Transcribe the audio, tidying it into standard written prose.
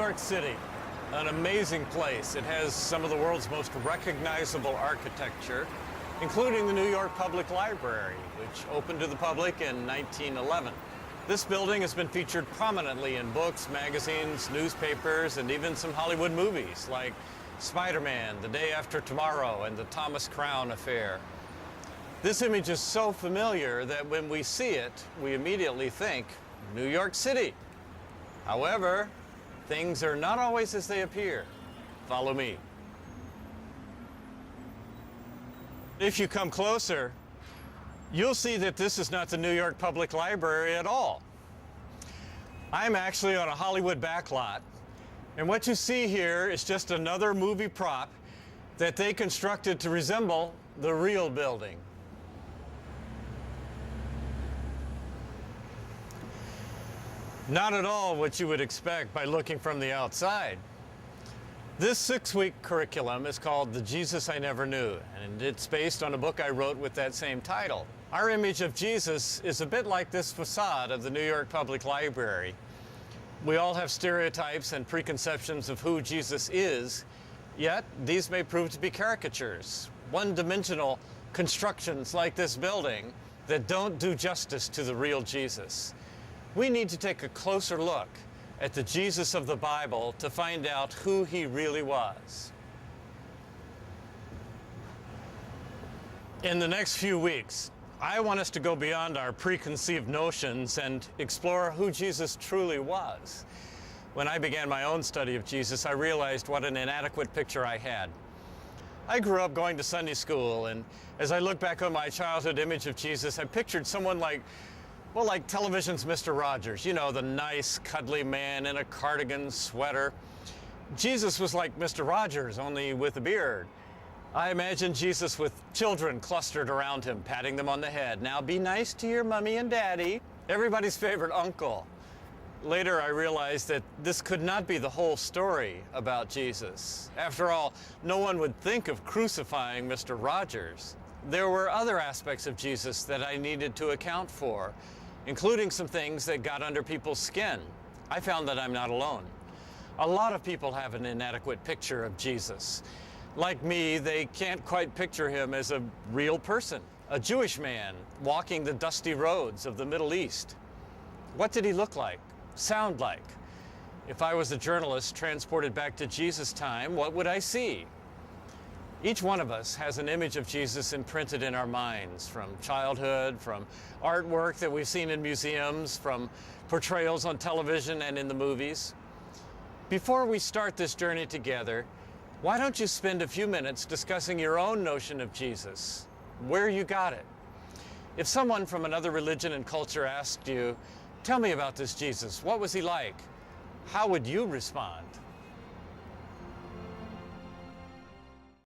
York City, an amazing place. It has some of the world's most recognizable architecture, including the New York Public Library, which opened to the public in 1911. This building has been featured prominently in books, magazines, newspapers, and even some Hollywood movies like Spider-Man, The Day After Tomorrow, and the Thomas Crown Affair. This image is so familiar that when we see it, we immediately think New York City. However, things are not always as they appear. Follow me. If you come closer, you'll see that this is not the New York Public Library at all. I'm actually on a Hollywood backlot, and what you see here is just another movie prop that they constructed to resemble the real building. Not at all what you would expect by looking from the outside. This 6-week curriculum is called The Jesus I Never Knew, and it's based on a book I wrote with that same title. Our image of Jesus is a bit like this facade of the New York Public Library. We all have stereotypes and preconceptions of who Jesus is, yet these may prove to be caricatures, one-dimensional constructions like this building that don't do justice to the real Jesus. We need to take a closer look at the Jesus of the Bible to find out who he really was. In the next few weeks, I want us to go beyond our preconceived notions and explore who Jesus truly was. When I began my own study of Jesus, I realized what an inadequate picture I had. I grew up going to Sunday school, and as I look back on my childhood image of Jesus, I pictured someone like television's Mr. Rogers, you know, the nice, cuddly man in a cardigan sweater. Jesus was like Mr. Rogers, only with a beard. I imagined Jesus with children clustered around him, patting them on the head. Now be nice to your mommy and daddy, everybody's favorite uncle. Later, I realized that this could not be the whole story about Jesus. After all, no one would think of crucifying Mr. Rogers. There were other aspects of Jesus that I needed to account for, including some things that got under people's skin. I found that I'm not alone. A lot of people have an inadequate picture of Jesus. Like me, they can't quite picture him as a real person, a Jewish man walking the dusty roads of the Middle East. What did he look like, sound like? If I was a journalist transported back to Jesus' time, what would I see? Each one of us has an image of Jesus imprinted in our minds, from childhood, from artwork that we've seen in museums, from portrayals on television and in the movies. Before we start this journey together, why don't you spend a few minutes discussing your own notion of Jesus, where you got it? If someone from another religion and culture asked you, "Tell me about this Jesus, what was he like?" how would you respond?